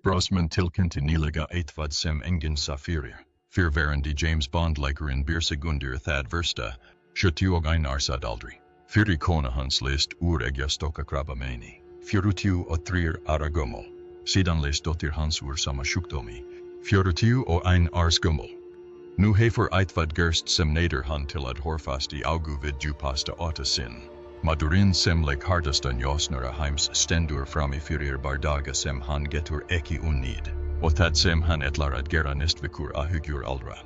Brosman tilkynnti nýlega eitthvað sem enginn sá fyrir. Fyrrverandi James Bond-leikmaðurinn undir versta, 71 aldri. Fyrri kona hans lést eggjastokkakrabbameini. 43 ára gömul. Síðan lést dóttir hans sama sjúkdómi. 41 gömul. Nú hefur eitthvað gerst sem neyðir hann til horfast augu djúpasta sinn. Maðurinn sem hardasta njósnara heims stendur frammi fyrir bardaga sem hann getur ekki unnið. Og það sem hann ætlar gera næstvikur áhyggjur aldra.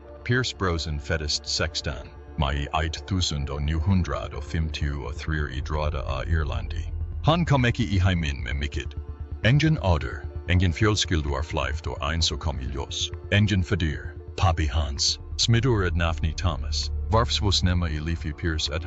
Brosnan fæddist 16. Maj 1953 í Dráda Írlandi. Hann kom ekki í heiminn með mikið. Enginn áður, enginn fjölskylduarflæft og eins og kom í ljós. Enginn fadir, pabbi hans, smittur nafni Thomas, varf svo snemma í lífi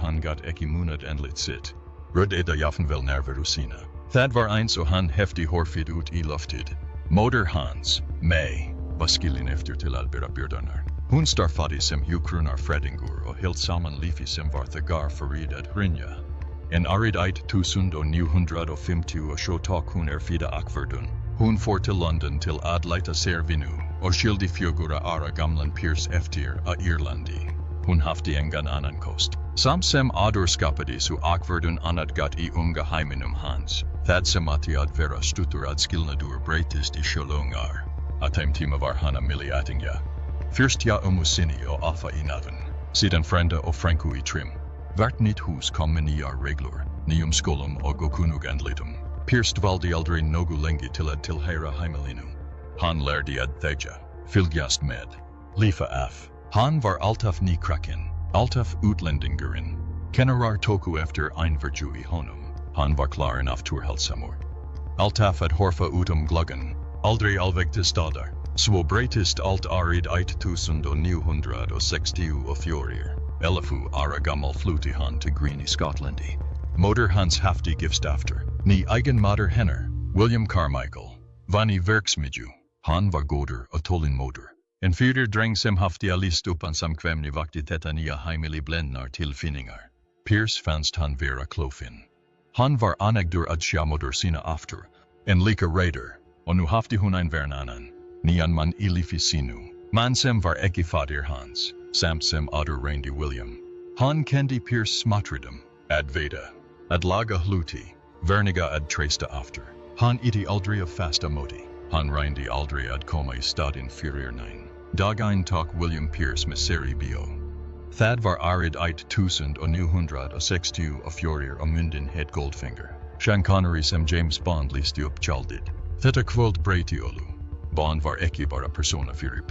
hann gat ekki munað andlit sitt. Rödd eða jafnvel nærveru sína. Það var eins og hann hefði horfið út í loftið. Móðir hans, May, var skilin eftir til bera byrðarnar. Hún starfaði sem hjúkrunarfræðingur og hélt saman lífi sem var þegar fyrir hrynja. En árið 1950 tók hún fyrsta ákvörðun. Hún fór til London til leita sér vinnu og skildi 4 ára gamlan eftir Írlandi. Hún hafði engan annan kost. Samt sem áður skapaði sú ákvörðun annað gat í unga heiminum hans. Það sem átti vera stuttur skilnaður breytist í sjálfsögungar. Á þeim tíma var hann milliættingja. Fyrst sinni og afa í nafn. Síðan frænda og frænku í trim. Hvert nýtt hús kom með nýjar reglur, nýjum skólum og kunugandlitum. Dvaldi aldrei nógu lengi til tilheyra heimilinu. Hann lærði þegja, fylgjast með, lífa af. Hann var alltaf nýkrakin, alltaf útlendingurinn. Kennarar tóku eftir einvirtu í honum. Hann var klárinn afturhaldssamur. Alltaf horfa gluggan, aldrei alveg til staðar. Svo breytist allt árið 1964. 11 ára gammal flutti hann til Green í Skotlandi. Móðir hans hafði gifst aftur. Ný eigin maður hennar, William Carmichael, vann í verksmiðju. Hann var góður og þolinmóður. En fyrir dreng sem hafði alist upp samkvæmni vakti þetta nýja heimili blendnar tilfinningar. Fannst hann vera klófinn. Hann var ánægður sjá móður sína aftur, en líka reiður, og nú hafði hún ein annan, nýjan mann í lífi sínu. Mann sem var ekki fadir hans, samt sem áður reyndi William. Hann kendi smáttridum, veiða, laga hluti, verniga treysta aftur. Hann iti aldrei fasta móti. Hann reyndi aldrei koma í staðinn fyrir nein. Dag ein tók William með sér í bíó. Það var árið 1964 myndin het Goldfinger. Sean Connery sem James Bond lýsti upp tjaldið. Þetta kvöld breyti olu. Bond var ekki bara persóna fyrir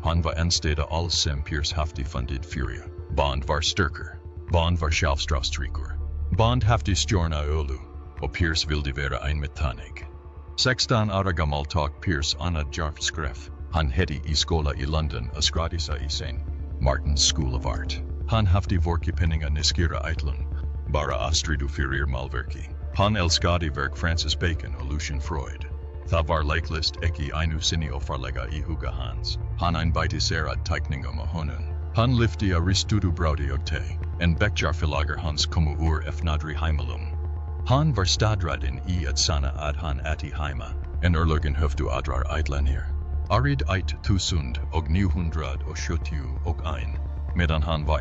Hann var anstæða alls sem hafði fundið fyrir. Bond var sterkur. Bond var sjálfstraustríkur. Bond hafði stjórna olu, og vildi vera ein með þannig. 16 ára gammal tók annað djarft skref. Hann heti í skóla í London og skráði sig í St. Martin's School of Art. Hann hafði vorki penninga neskira ætlun, bara astridu fyrir málverki. Hann elskaði verk Francis Bacon og Lucian Freud. Það var leiklist ekki einu sinni og farlega í huga hans. Hann einbætti sér teikningum og honum. Hann lyfti ristudu bráði og te, en bekkjarfélagar hans komu efnadri heimilum. Hann var staðræðinn í sanna hann ætti heima, en örlögin höfðu aðrar ætlanir. Árið 1971, medan hann var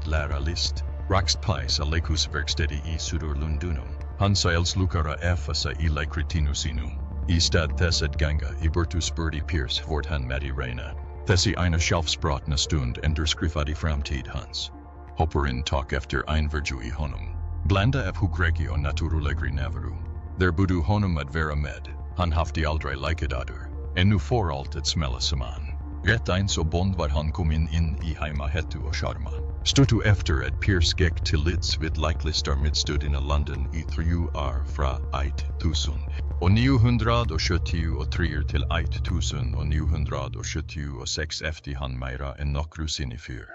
læra list, rakst pæs leikhúsverkstæði í Suðurlundunum. Hann sælslukara sig í leikritinu sínu. Í stað þess ganga í burtu spurði hvort hann mætti reyna. Þessi eina sjálfsprotna stund endurskrifaði framtíð hans. Hópurinn tók eftir einvirtu í honum. Blanda hugreki og natúrulegri nærveru. Þeir budu honum vera með. Hann hafði aldrei leikið áður. En nú fór allt smella saman. Rétt eins og Bond var hann kominn inn í heimahettu og sjarma. Stuttu eftir gekk til lids við leiklistar miðstöðina London í 3 ár frá 1973 til 1976 eftir hann meira en nokkru sinni fyrr.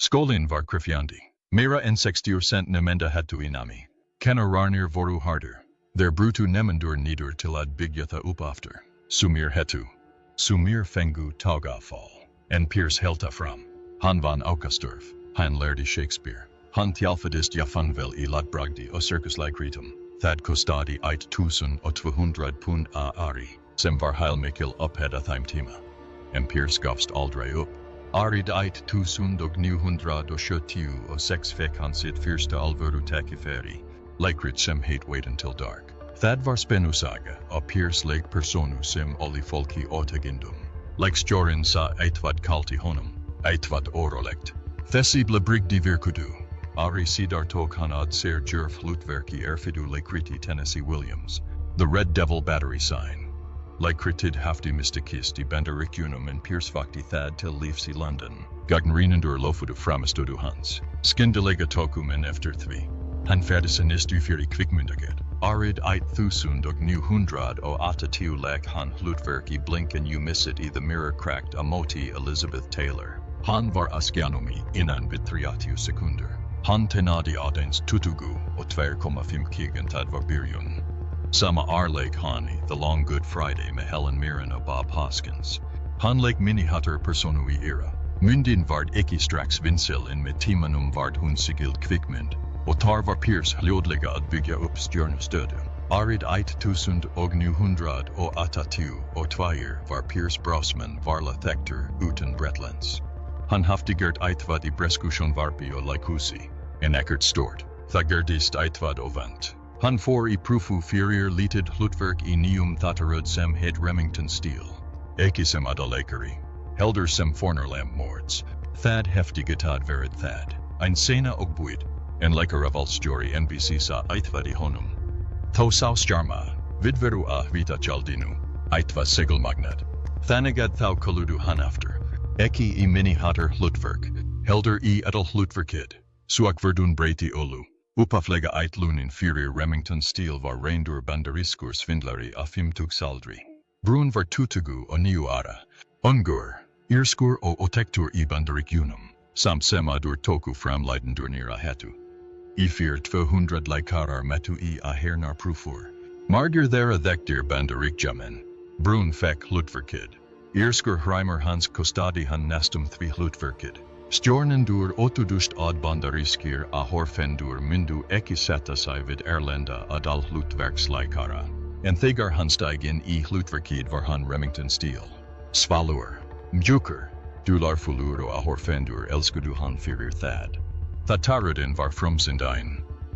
Skólinn var krefjandi. Meira en 60% nemenda hettu í námi. Kennararnir voru hardir. Þeir brutu nemendur niður til byggja það upp aftur. Sumir hettu. Sumir fengu tagafall. En helta fram. Hann vann aukastörf. Hann lærði Shakespeare. Hann þjálfaðist jafnvel í latbragði og cirkusleikritum. Það kostaði 1200 pund á ári. sem var heilmikil upphedda þeim tíma. En Piers gafst aldrei upp. Árið 1976 fekk hann sitt fyrsta alvöru tækifæri, leikrit sem heit Wait Until Dark. Það var spennusaga og Piers leik personu sem olli fólki ótækindum. Leikstjórinn sa eitthvað kalti honum, eitthvað órólegt. Þessi brigdi virkudu. Ári síðar tók hann að sér djörf hlutverk í erfiðu leikriti Tennessee Williams, The Red Devil Battery Sign. Leikritið hafði mystikist í Bandaríkjunum en Piers vakti það til lífs í London. Gagnrýnendur lofuðu framistöðu hans. Skyndilega tóku menn eftir því. Hann færði nistu fyrir kvikmyndagerð. Árið 1980 leik hann hlutverk í Blink and You Miss It í The Mirror Cracked á móti Elizabeth Taylor. Hann var á skjánum innan við 30 sekundur. Hann tenaði aðeins 22,5 kígan það var byrjun. Sama leik hann í The Long Good Friday með Helen Mirren og Bob Hoskins. Hann leik minnihattar personu í era. Myndin vard ekki strax vinsæl en með tímanum vard hún sigild kvikmynd. Og tar var Piers hljóðlega að byggja upp stjörnustöðu. Árið 1982 var Piers Brosman varla þekktur utan Bretlands. Hann hafði gert eitthvað í bresku sjónvarpi og leikhúsi, en ekkert stort. Það gerðist eitthvað óvænt. Hann fór í prúfu fyrir lítið hlutverk í nýjum þáttaröð sem heit Remington-stíl. Ekki sem aðaleikari, heldur sem fórnarlambmords. Það hefði getað verið það. Ein sena og búið. En leikarafalstjóri NBC sa eitthvað í honum. Þó sá stjarma, viðveru að vita tjaldinu, eitthvað sigilmagnað. Þannig að þá koludu hann aftur. Ekki í minnihattar hlutverk, heldur í edal hlutverkið. Suakverdun breyti olu. Upaflega eitlunin fyrir Remington-stíl var reyndur bandarískur svindlari á 50-aldri. Brún var 20 og 9 ára. Ungur, írskur og ótektur í Bandaríkjunum, samt sem aður tóku framleiðendurnir á hættu. Í 200 leikarar metu í að hernar prúfur. Margir þeirra þekktir Bandaríkjamenn. Brún fekk hlutverkið. Írskur hræmur hans kostaði hann næstum því hlutverkið. Stjórnendur óttudust að bandarískir áhorfendur myndu ekki setta sig við erlenda aðal hlutverksleikara. En þegar hann steig inn í hlutverkið var hann Remington-stíl. Svalur, mjúkur, dularfullur og áhorfendur elskudu hann fyrir það. Þáttaröðin var frumsýnd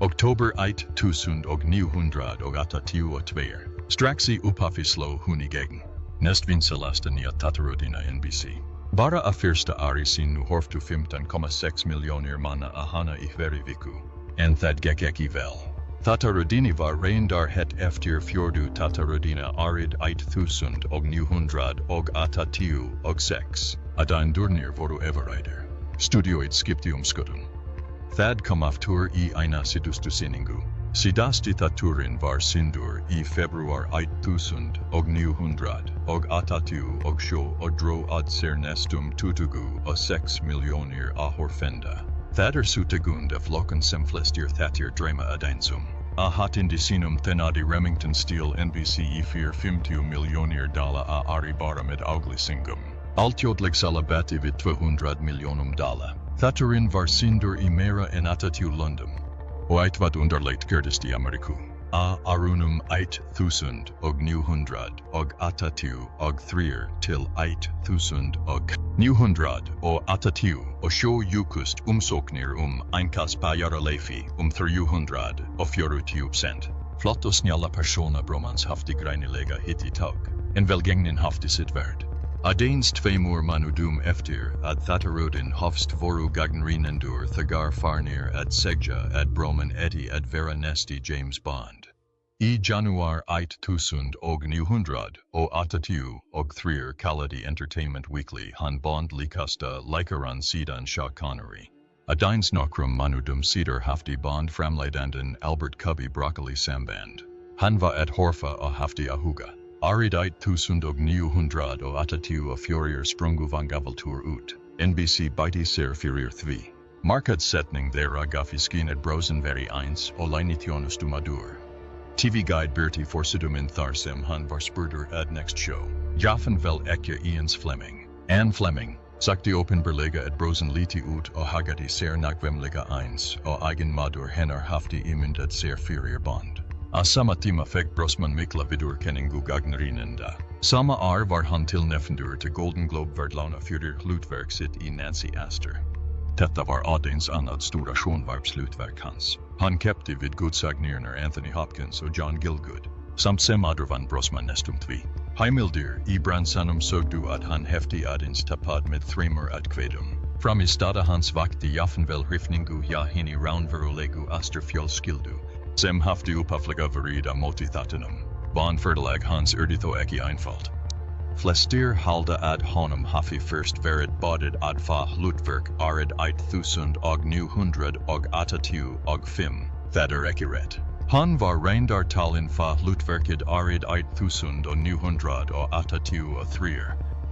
Oktober 1982. Strax í upphafi sló hún í gegn. Næstvinsælasta nýja þáttaröðina NBC. Bara á fyrsta ári sínu horftu 15,6 milljónir manna á hana í hverri viku. En það gekk ekki vel. Þáttaröðinni var reyndar hett eftir fjórðu þáttaröðina árið 1986. Aðeindurnir voru everræðir. Studioið skipti skoðun. Það kom aftur í eina síðustu sýningu. Síðasti þátturinn var sýndur í februar 1987 og dró að sér næstum 26 milljónir áhorfenda. Það sú tegund af flokkun sem flestir þættir dreyma aðeinsum. Á hattindi sínum þenadi Remington-stíl NBC í fyrir 50 milljónir dollar á ári bara með auglýsingum. Alþjóðleg bætti við 200 milljónum dollar. Þátturinn var sýndur í meira en 80 löndum. Og eitthvað undarlegt gerðist í Ameríku. Á árunum 1983 til 1987 jukust umsóknir einkaspajaraleyfi 340%. Flott og snjalla persóna Bromans hafði greinilega hitt í tag, en velgengnin hafði sitt verð. Aðeins tveimur mánudum eftir að þáttaröðin hófst voru gagnrýnendur þegar farnir að segja að Brosman ætti að vera næsti James Bond. Í janúar 1983 kallaði Entertainment Weekly hann Bond-líkasta leikaran síðan Sean Connery. Aðeins nokkrum mánudum síðar hafði Bond framleiðandinn Albert Cubby broccoli samband. Hann var að horfa og hafði áhuga. Árið 1984 sprungu vangaveltur út. NBC bætti sér fyrir því. Markaðssetning þeirra gaf í skyn að Brosnan væri eins og leinithjónustu maður. TV Guide birti forsíðumynd þar sem hann var spurður að next show. Jaffen vel ekki Ians Fleming. Anne Fleming sagði opinberlega að Brosnan líti út og hagaði sér nákvæmlega eins og eigin maður hennar hafði ímyndað sér fyrir Bond. Á sama tíma fekk Brosman mikla viðurkenningu gagnrýnenda. Samma var han tillnäfndur till Golden Globe-värdlana för hlutverk sitt i Nancy Astor. Detta var Audins annat stora sjónvarpshlutverk hans. Han keppte vid godsagnirnar Anthony Hopkins och John Gielgud, samt sem van Brosman nästum tvi. Heimildir i brandsanum sögdu att han häfti adins tapad med thremer att kvedum. Fram i stada hans vakt i jaffenvel hrifningu ja hini roundverulegu asterfjöl skildu. Sem hafti upafliga verida motithatinum. Bond fördelag hans erditho eki einfalt. Flestir halda ad honum hafi först verit baded ad fa hlutverk arid eit og 900 og 85, thadder eki ret. Han var reindar talin fa hlutverkid arid eit 900 og 83.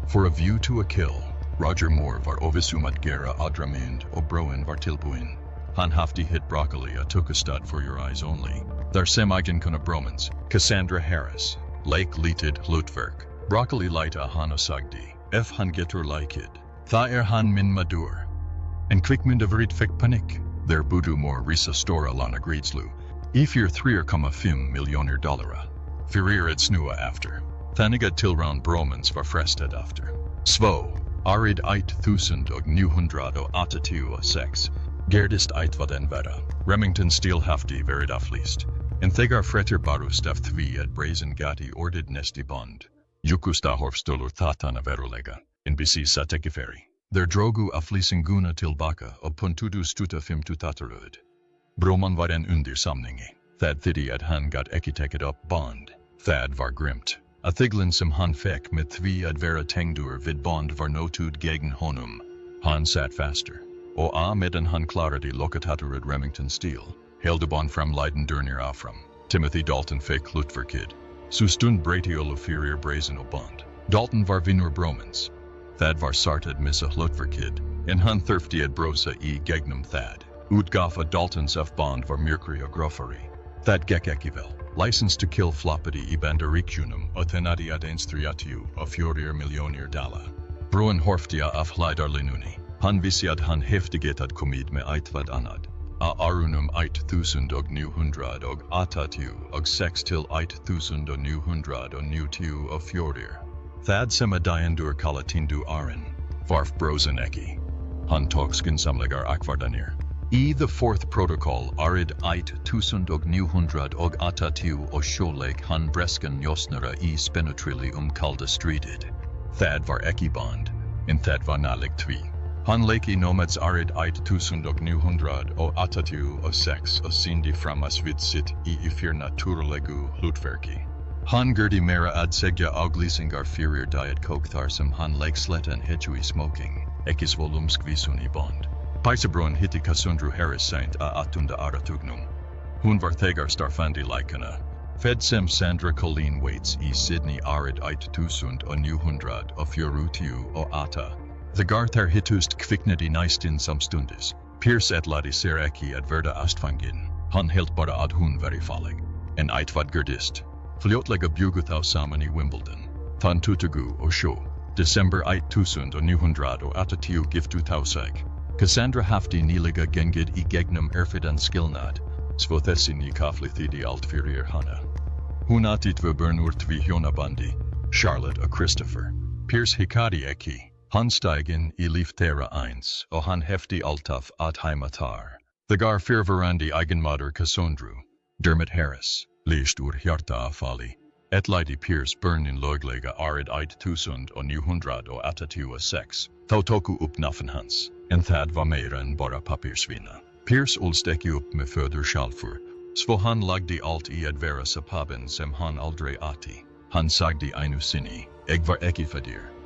For a view to a kill, Roger Moore var ovisumat gera adramund och broen var tillbuin. Han hafti hit broccoli a tukastad for your eyes only. Där sem eiginkonu bromans, Cassandra Harris, Lake lited hlutverk. Broccoli lita han sagdi, han getur likid. Tha han min madur. En kvikmynda verit fick panik. There budu mor risa stora lana greedslu. Ifir 3,5 miljoner dollara. Fyrir et snua after. Thaniga tillround bromans var frested after. Svo, arid eit 1986. Gerdist eitvad en veda. Remington steel hafti verit aflist. En thegar fretter barust af thvi at brazen gati ordid nesti bond. Jukusta horfstolur thatana verulega. In bisi satekiferi. Der drogu aflisinguna tilbaka och puntudu stuta fim tutatarud. Broman var en undir samningi. Thad thidi at han got ekiteket up bond. Thad var grimt. A thiglin som han fek med thvi ad vera tengdur vid bond var notud gegen honum. Han sat faster. Och medan han klarade lokataturud Remington steel. Helde bond fram Leiden durnir afram. Timothy Dalton fek hlutverkid. Sustund bratiolo fyrir brazen och bond. Dalton var vinur bromans. Thad var sartad missa hlutverkid. En han thurftiad brosa i gegnum thad. Utgaffa Daltons af bond var Mercury och groffari. Thad gek ekivel. License to kill floppity i bandarikjunum och thenadi adens thriatiu och fjorir miljoner dala. Bruin horftia af hlaidarlinuni. Han visiad han heftigetad komid med eitvad anad. Arunum 1900 og 80 og 6 till 1990 och fjordir. Thad sema diandur kalatindu arin. Varf brosen eki. Han togskin samlegar akvardanir. The fourth protocol arid 1900 og 80 och sjolek han bresken josnara i spenutrilli kalda stridid. Thad var eki bond. In thad var nalik tvi. Han leki nomads arid 1900 och 86 och sindi framas vid sitt i fyr naturlegu hlutverki. Han gerdi mera ad segja auglisingar fyrir diet kokthar som han lek sletan hetui smoking, ekis volumskvisun i bond. Paisabron hitti Cassandra Harris saint atunda aratugnum. Hun var thegar starfandi likana. Fed sem Sandra Colleen Waits i Sydney arid 1900 och fjorutiu och ata. The garthar hitust kviknedi naistin samstundis. Pierce etladi sereki adverda astfangin. Han helt bara ad hun verifalig. En eitvad gerdist. Fliotlega bjuguthau saman i Wimbledon. Than tutagu och show. December 1900 och atatiu giftu tausag. Cassandra hafti nýlega gengid i gegnum erfidan skilnad. Svothesin i kaflithidi allt fyrir hana. Hun atitva bernur tvi hjonabandi. Charlotte och Christopher. Pierce hikadi eki. Han steigen i liftera eins, och han hefti altaf at heimatar. The gar Fyrrverandi eigenmadur Cassandru. Dermot Harris, lést hjarta afali. Etlaidi Pierce burnin löglega arid 1900 och 86. Tautoku upp naffenhans. En thad var mera än bara pappersvinna. Pierce olsteki upp med föder sjalfur. Svo han lagdi allt i advera sapaben sem han aldri ati. Han sagdi einu sinni, var eki fadir.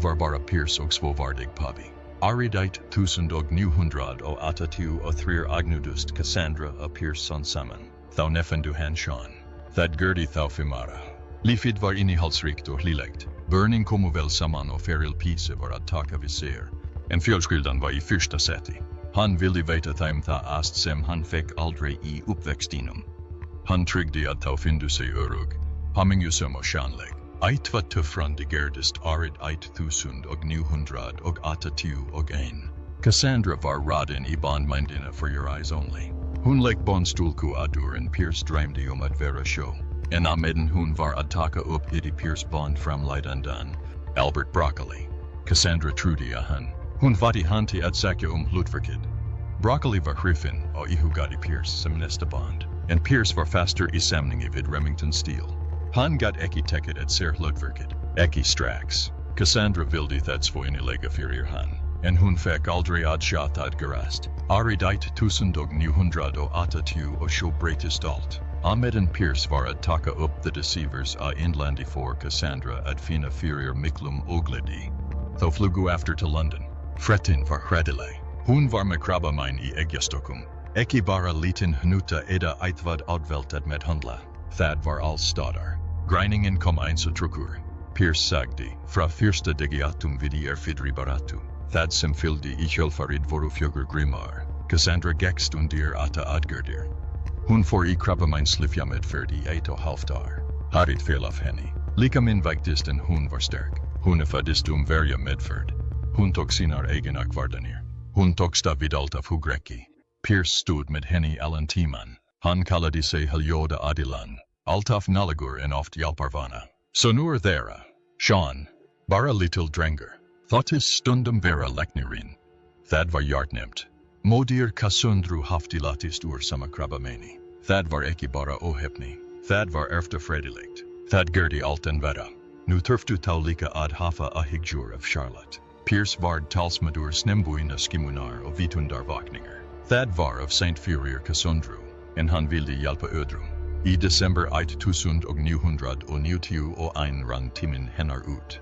Var bara Pierce och svo vardig pabi. Aridite 1900 och 83 agnudust Cassandra och Pierce son samman. Thou nefendu han shan. Thad gerdi thou fimara. Lifid var innehaldsrikt och hlilegt. Burning komu väl samman och feril pise var att taka viser. En fjölskyldan var i första säti. Han ville veta thaim tha ast sem han fick aldrig i uppväxtinum. Han tryggde att thou findu sig örug. Hamingjusum och shanleg. Eitvad tufrandi gerdist arid 1900 och 81. Cassandra var raden i bondmindina for your eyes only. Hun lek bonstulku adur en Pierce dreamde att vera show. En Ahmeden hon var att taka upp i Pierce Bond framlidandan, Albert Broccoli, Cassandra Trudia han. Hon vati hanti att säkja Ludverkid. Broccoli var griffin och ihugadi Pierce som nästa Bond. En Pierce var faster i samningi vid Remington Steel. Han gat eki teket at ser Ludverkid. Eki strax. Cassandra vildi thats för nýlega fyrir han. En hon fick aldri ad shatad gerast. Ari dit 1988 och show bretist alt. Ahmeden Pierce var att taka upp the deceivers a inlandi for Cassandra att fina fyrir miklum ogledi. Tho flugu after to London. Fretin var hredile. Hon var med krabbamein i eggjastokkum. Eki bara liten hnuta eda eitthvað adveltad med hundla. Thad var all stadar. Greiningen kom einsa trukur. Pierce sagdi, fra fyrsta degiatum vidi fidri baratu. Thad sem fyldi i kjölfarid voru fjögur grimar. Cassandra gext undir ata adgerdir. Hon får i krabbamein slifja medferdi 1,5 år. Harit fel av henne. Lika min vägtisten hon var stark. Hon föddistum verja medförd. Hon tog sinar egen akvardanir. Hon tog vid allt av hugreki. Pierce stod med henne allan timan. Han kallade sig Heljoda Adilan. Allt av nalagur en oft hjälparvana. Så nu är thera. Sean. Bara little dränger. Thottis stundum vera leknirin. Thad var hjartnämt. Modir Cassundru haftilatist ur samma krabbameini. Thad var eki bara ohepni. Thad var erfta fredilikt. Thad gerdi allt en veda. Nu turftu taulika ad hafa a higjur av Charlotte. Pierce vard talsmadur snembuina skimunar och vitundar vakningar. Thad var av Saint Furier Cassundru. En han vildi hjälpa ödrum. I december 1990 och ein run timin hennar ut.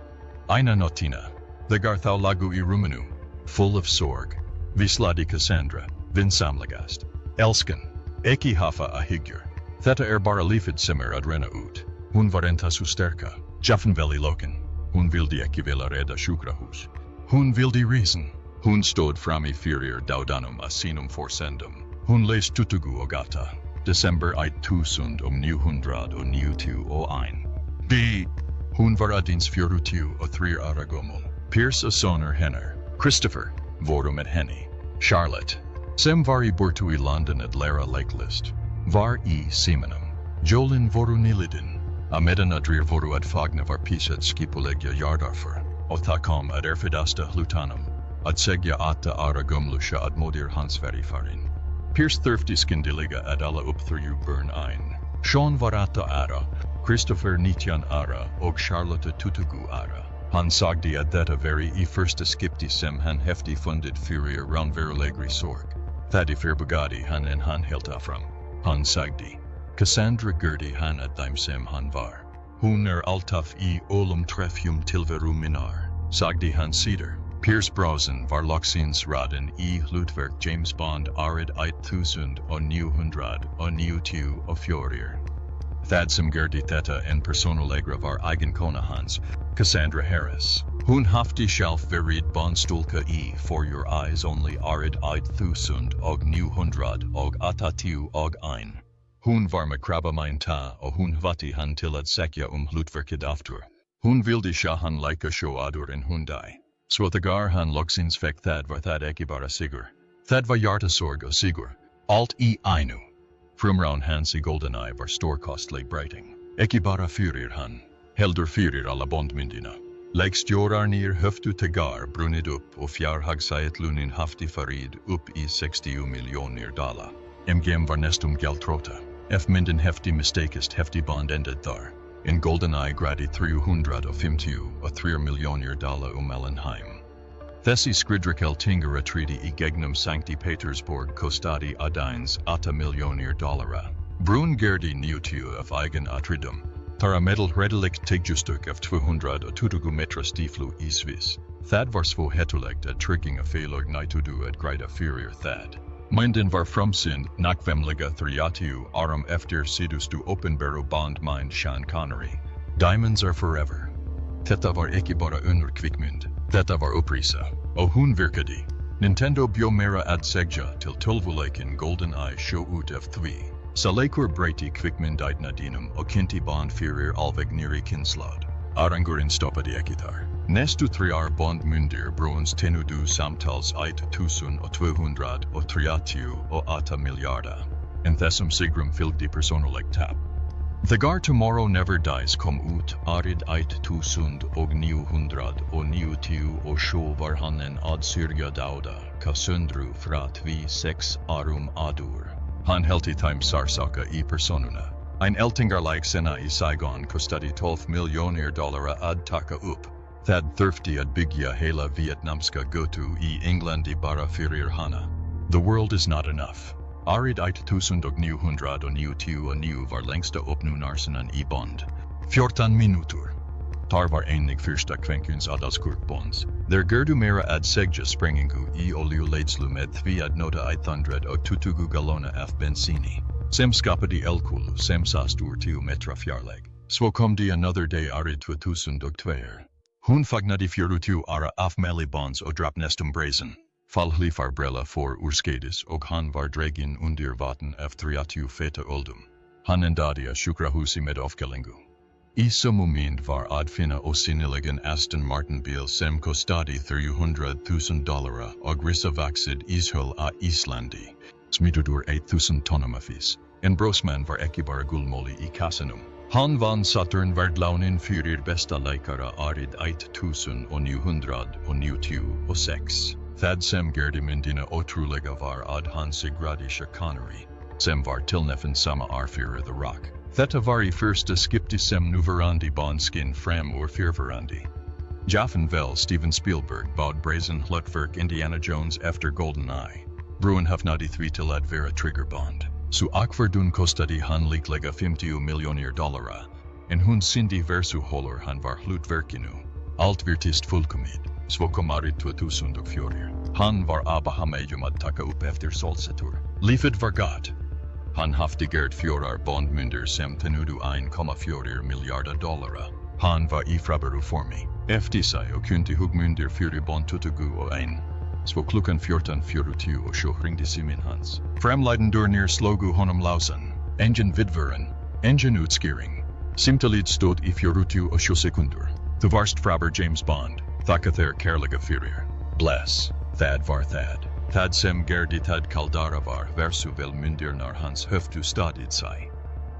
Eina notina. The garthau lagu i rumenu. Full of sorg. Visladi Cassandra. Vinsamlagast. Elsken. Eki hafa a higjur. Theta bara lifid simmer ad rena ut. Hon var enta susterka. Jaffenveli loken. Hon vildi eki vela reda sjukrahus. Hon vildi reason. Hon stod fram i Fyrrier daudanum a sinum forsendum. Hon les tutugu ogata. December 1990 och ein. B. Hon var adins 40 och 3 år gammal. Pierce och soner hennar. Christopher. Voru med henne. Charlotte. Sem var i bortu i London at lära leklist. Var i Simenum. Jolin voru nilidin. Amedan adrir voru ad fagna var pisat skipulegja yardarfur. Och takom ad erfidasta hlutanum. Ad segja ata ara gumlusha ad modir hans verifarin. Pierce thirftiskindiliga ad alla uppthurju burn ein. Sean var ata ara. Christopher nitjan ara och Charlotte tutugu ara. Han sagdi ad detta veri i första skipti sem han hefti funded Fyrrier round verulegri sorg. Thadi firbugadi han en han helt afram. Han sagdi. Cassandra gerdi han ad thime sem han var. Hon altaf i olum trefjum tilveru minar. Sagdi han cedar. Pierce Brosnan var loxins raden i Ludverk James Bond arid 1990 och Fyrrier. Thad som gerdi theta en personalegra var eiginkonu hans, Cassandra Harris. Hon hafti shalf verid bondstulka i for your eyes only arid 1900 och atatiu och ein. Hon var med krabbamein ta och hon vati han till att säkja Ludverkid aftur. Hon vildi han lika shoadur en hundai. Swathagar han loxins fek thad var thad eki bara sigur. Thad var hjartasorg och sigur. Alt i einu. Frumraun hans i goldeneye var storkostlig brighting. Eki bara Fyrrier han. Heldur Fyrrier alla bondmyndina. Lägstjorar ner höftu tegar brunnit upp och fjärrhagsayet lunin hafti farid upp i 60 miljoner dollar. MGM var nästum galtrota. F-mynden hefti mistakest hefti bond ended thar. En goldeneye gradi 350 och 3 miljoner dollar Allenheim. Thessi skridrikel tingera treaty i gegnum Sancti Petersburg costadi adines 8 miljoner dollara. Brun gerdi nieutiu of eigen atridum. Tara medel redelikt tigjustuk of 220 metras diflu i Swiss. Thad var svo hetulekt at trigging a felog nitudu at grida Fyrrier thad. Mynden var frumsind nakvemliga thriatiu arum eftir sidustu openbero bond mind Sean Connery. Diamonds are forever. Detta var eki bara under kvickmynd. Detta var upprisa. Och hon virkadi. Nintendo biomera ad segja till tolvuleiken GoldenEye show ut of 3. Salekur breiti kvickmyndigna dinum och kinti bond Fyrrier alveg neri kinslad. Arangurin stoppadi ekitar. Nästu 3 år bond myndir brons tenudu samtals 1230 och 8 miljarder. En thessum sigrum fylgdi personoleg tap. Thegar Tomorrow Never Dies kom ut arid 1990 och sjå var han en adsyrga dauda ka sundru fra tvi sex arum adur. Han helt i time sarsaka I personuna. Ein eltingar sena I Saigon kostade 12 miljoner dollar ad taka upp. Thad thirfty ad bygga hela vietnamska gotu I England I bara fyrir hana. The world is not enough. Arid 1990 var längsta uppnånarsenan I Bond. 14 minuter. Tar var enig första kvänkens adalskurkbonds. Der gerdu mera ad segja sprengingu I olju med tvi ad nota 100 och tutugu galona af bensini. Sem skapade elkulu sem sastur tiu metra fjarlägg. Så kom de another day arid 2002. Hun fagnade fjörutiu ara afmeli bonds och drap nestum brazen. Fallhlifar brella for urskadis och han var dragen undir vatten efter feta oldum. Han endadia sjukrahusi med ofkalingu. I sumumind var adfina och siniligan Aston Martin bil sem kostadi $300,000 och risavaxid ishul a Islandi. Smidudur 8,000 tonamafis. En Brosman var ekibara gulmoli I kassanum. Han vann Saturn världlaunin fyrir bästa läkare arid 1996. Thad sem gerdi mindina otroliga var ad han sigradi shakanari. Sem var tillnefen sama arfira the rock. Theta var I första skipti sem nuvarandi bondskin fram or Fyrrverandi. Jaffen väl Steven Spielberg bad brazen hlutverk Indiana Jones efter GoldenEye. Bruin hafnadi till ad vera trigger bond. Su akvardun kostadi han liklega 50 miljoner dollara. En hun sindi versu håller han var hlutverkinu. Allt virtist fullkomid. Svokomarit 2004. Han var abahamejum att taka upp efter solsetur. Livet var gott. Han haftigert fjorar bondmynder sem tenudu 1,4 miljarder dollara. Han var I fraberu formi. Efter sig och kunde hugmynder fyri bond tutugu och ein. Svo klukkan 14:40 och sjö ringde simin hans. Framliden ner slogu honom lausan. Enginn vidveren. Enginn utskiring. Simtalid stod I 40 och 20 sekunder. The varst fraber James Bond. Thakather kärliga fyrir. Bless. Thad var thad. Thad sem gerdi thad kaldara var versu vel myndir när hans höftu stadid sig.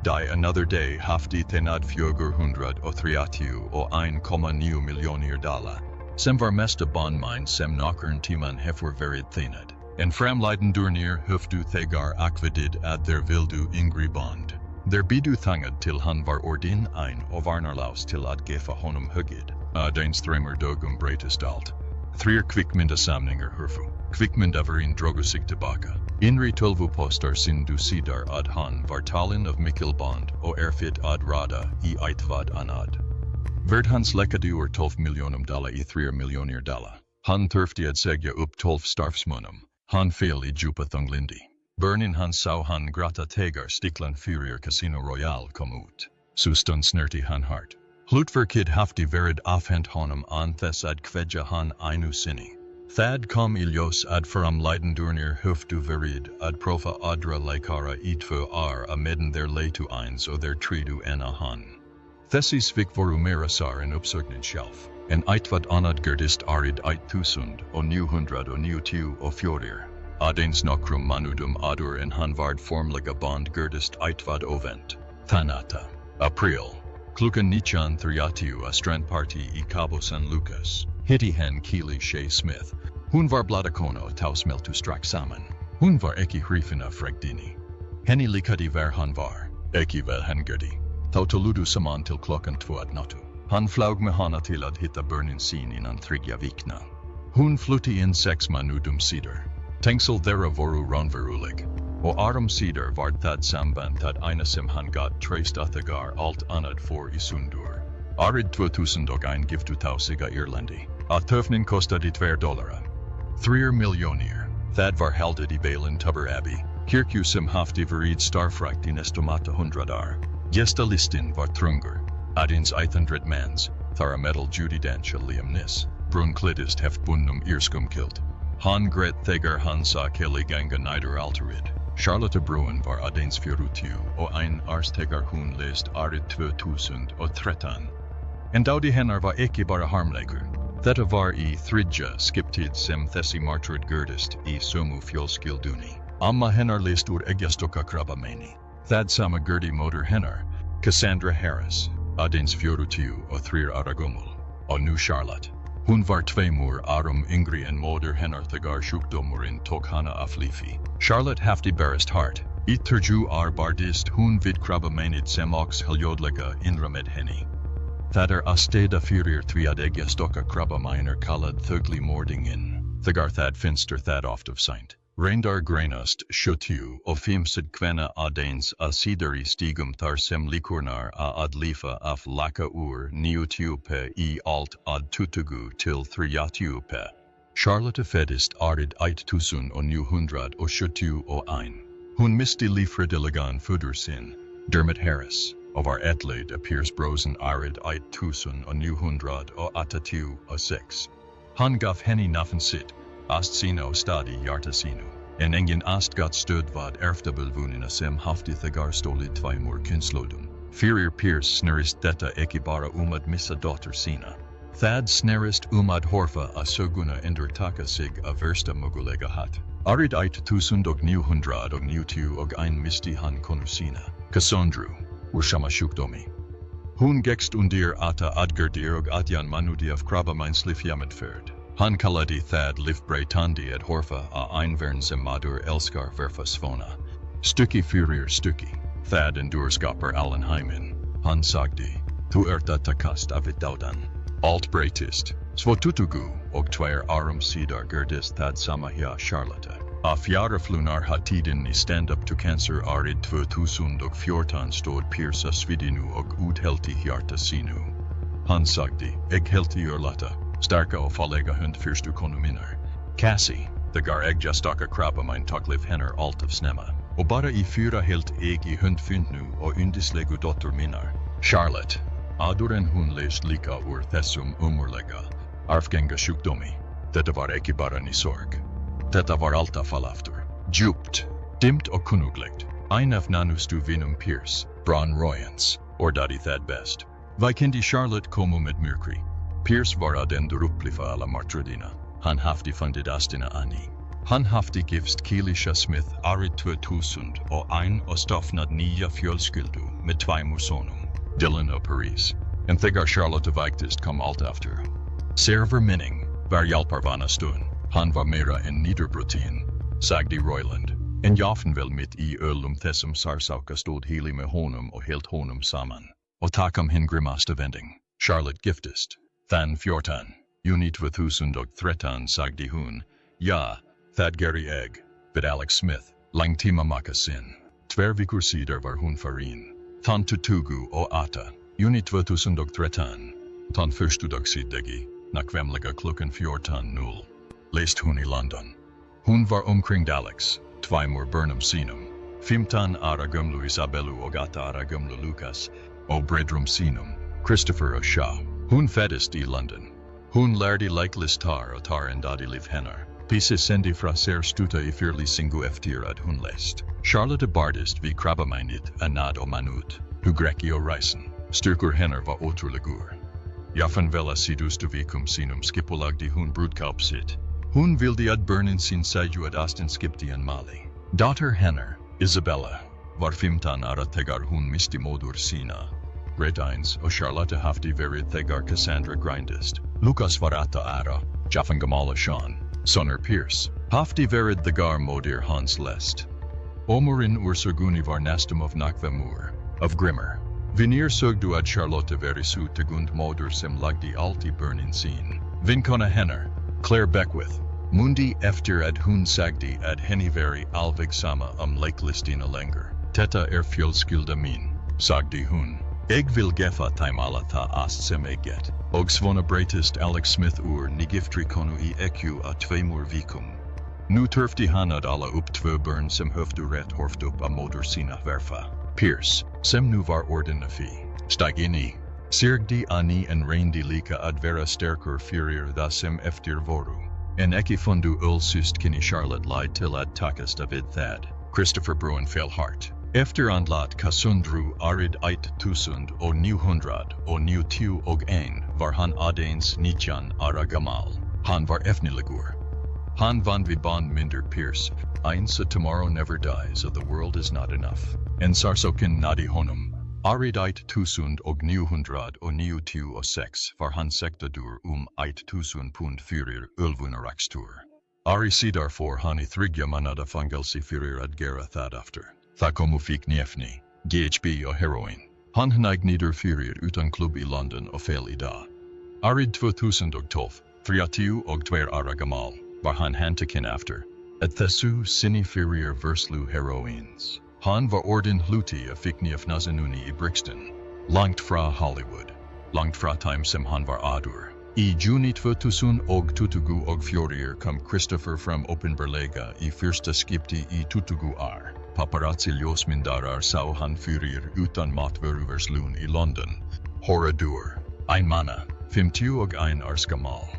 Die another day hafti tenad 430 och 1,9 miljoner dollar. Sem var mesta bondmine sem knockern timan hefur verid thinad. En framliden ner höftu thegar akvedid ad der vildu ingri bond. Der bidu thangad till han var ordin ein och varnarlaus till ad gefa honom huggid. Dains thremer dogum bretest alt. Threer kvickmynda samningar hurfu. Kvickmynda varin drogusig tillbaka. Inri 12 postar sin du sidar ad han var talin of Mikkel Bond och erfit ad rada I eitvad anad. Verd hans lekadu or 12 miljonum dollar I 3 miljoner dollar. Han turfti ad segja upp 12 starfsmunum. Han fel I djupa thunglindi. Burnin han sau han grata tegar stiklan fyrir Casino Royale kom ut. Sustun snerti han hart. Hlutverkid hafti verid afhent honom an thes ad kvedja han einu sinni. Thad kom ilios ad fram leidendurnir höftu verid ad profa adra laikara itfu a meden der leitu eins o der tridu en a han. Thesis vikvoru merasar en uppsöknin shelf. En eitvad anad gerdist arid 1000 och 990 och fjorir. Adens nokrum manudum adur en hanvard formliga bond gerdist eitvad ovent. Thanata. April. Klukkan nichan 30 a strandparty I Cabo San Lucas. Hitti hen Keely Shea Smith. Hun var bladakono tausmeltu strak saman. Hun var eki hrifina fregdini. Henny likadi ver han var. Eki vel hengerdi. Tautoludu saman till klockan 2 ad natu. Han flaug med hana till att hitta burnin sin innan trigga vikna. Hun flutti in 6 manudum sidor. Tengsel thera voru ronverulig. Och arum sidor vard thad samband thad einasim han gat traced athagar alt anad for isundur. Arid 2001 giftu tausiga Irlandi. A töfnin kostadi $2. 3 miljoner. Thad var haldid I Balen Tubber Abbey. Kirkusim hafti verid starfrakt in estomata hundradar. Gesta listin var trungur. Adins 800 mans. Thara metal Judy Dancha Liam Nis. Brun klidist heft bundum irskum kilt. Han gret thegar han sa keli ganga nider alterid. Charlotte Bruin var adens fjörutiu och ein arstegar hun lest arid 2013. En daudi hennar var eki bara harmleker. Theta var I thridja skiptid sem thessi martrid gerdist I sumu fjolskilduni. Amma hennar lest ur eggjastokkakrabbameini. Thad sama gerdi motor hennar. Cassandra Harris, aðeins 43 ára gömul, og nú Charlotte. Hún var 2 árum yngri en móðir hennar þegar sjúkdómurinn tók hana af lífi. Charlotte hafði barist hart. Í 30 ár barðist hún við krabbameinið sem óx hörmulega innra með henni. Það ástæða fyrir því að eggjastokkakrabbameini kallað þöglimorðinginn. Þegar það finnst það oft of seint. Reyndar greinast 75 kvenna aðeins síðar í stigum þar sem líkurnar að lifa af lækka úr 90 í allt að 20 til 30. Charlotte fæddist árið 1971. Hún misti líffræðilegan föður sinn, Dermot Harris, og var ættleidd af Brosnan árið 1986. Hann gaf henni nafn sitt, ast sína og stað í hjarta sínu, en enginn gat stöðvað erfðabölvunina sem hafði þegar stolið 2 kynslóðum. Fyrir snerist þetta ekki bara að missa dóttir sína. Það snerist að horfa að söguna endurtaka sig að versta mögulega hatt. Árið 1991 misti hann konu sína, Cassandru, úr sama sjúkdómi. Hún gekkst undir aðgerðir og manúði af krabbameinslyfjameðferð. Hann kallaði það lífbreytandi að horfa að einhvern sem maður elskar verða svona. Stykki fyrir stykki. Það endurskapar allan heiminn. Hann sagði, þú að takast af dáðan. Allt breytist. Svo 22 árum síðar gerðist það sama hjá Charlotte. Af fjáraflunar tíðin í stand-up to cancer árið 2014 stóð að sviðinu og úthelti hjarta sínu. Hann sagði, helti lata. Starka og fallega hund fyrstu konu minnar. Cassie, þegar eggjastokkakrabbameini tók líf hennar allt of snemma. Og bara í 4 helt í hundfundnu og yndislegu dóttur minnar. Charlotte, áður en hún lést líka úr þessum umurlega, arfgenga sjúkdómi. Þetta var ekki bara ný sorg. Þetta var alltaf falaftur. Djúpt, dimmt og kunnuglegt. Ein af nánustu vinum Brosnan ordaði það best. Vikindi Charlotte komu með myrkri. Var að endurupplifa alla martröðina. Hann hafði fundið ástina Annie. Hann hafði gifst Kelisha Smith árið 2001 og stofnað nýja fjölskyldu með 2 sonum, Dylan og Paris. En þegar Charlotte veiktist kom allt aftur. Server minning var hjálparvana stund. Hann var meira en niðurbrotin, sagði Royland. En jafnvel mitt í þessum sársauka stóð Healy með honum og helt honum saman. Og takom hinn grimmasta vending. Charlotte giftist. Þann 14. juni 2013 sagði hún, ja, það geri við Alex Smith, langtíma maka sinn. 2 vikur síðar var hún farin. Þann 28. juni 2013. Þann fyrstu dag síðdegi, nákvæmlega klukkan 14:00. Lést hún í London. Hún var omkring Alex, 2 börnum sínum. 15 ára gömlu Isabellu og 8 ára gömlu Lucas, og bræðrum sínum, Christopher og Shaw. Hún fæddist í London. Hún lærði leiklistar og tar endaði líf hennar. Písi sendi frá sér stutta í fyrirlýsingu eftir að hún lést. Charlotte barðist við krabbameinið annað og manút. Hugrekki og ræsin. Styrkur hennar var ótrúlegur. Jafnvel að síðustu vikum sínum skipulagði hún brúðkaup sitt. Hún vildi að börnin sín sæju að ástin skipti en mali. Dóttir hennar, Isabella, var 15 ára þegar hún misti móður sína. Redains og Charlotte hafði verið þegar Cassandra greindist. Lucas var 8 ára, jafngamla Sean, sonur hafði verið þegar móðir hans lést. Ómurinn úr sögunni var næstum of nákvæmur, of grimmer. Vinir sögdu að Charlotte veri sú tegund móður sem lagði allt í börnin sín. Vinkona hennar, Claire Beckwith, mundi eftir að hún sagði að henni veri alveg sama leiklistina lengur. Þetta fjölskylda mín, sagði hún. Vil gefa þeim alla það ast sem get. Og svona breytist Alex Smith úr nýgiftri konu í ekkju að 2 vikum. Nú þurfti hann að ala upp 2 börn sem höfðu rétt horft upp að móður sína verfa. Sem nú var orðin stæg inn í. Sirgdi Annie en reyndi líka að vera sterkur fyrir það sem eftir voru. En ekki fundu systkini Charlotte leið til að takast við það. Christopher Bruin fell hart. Eftir andlat Cassandru árið 1991 var hann aðeins 19 ára gamall. Hann var efnilegur. Hann vann við bond myndir eins a tomorrow never dies of the world is not enough. En sársaukin náði honum, Arid 1996 var han sektadur 1000 ulvunarakstur. Ari sidar får han I 3 månader fängelse för att göra det efter. Thakomu fick njefni, GHB och heroin. Han hnägnider fyrir utan klubb I London och fel idag. Arid 2012, 32 ara gammal, var han handtagen efter. Att thesu sinni fyrir verslu heroins. Han var orden hluti och fick njefnazenuni I Brixton. Långt fra Hollywood. Långt fra time som han var adur. I juni 2024 kom Christopher from Oppenberlega I första skipti I 20 Paparazzi ljusmindarar sa han fyrir utan matvaruverslun I London. Horradur. Ein manna, 51 års gammal.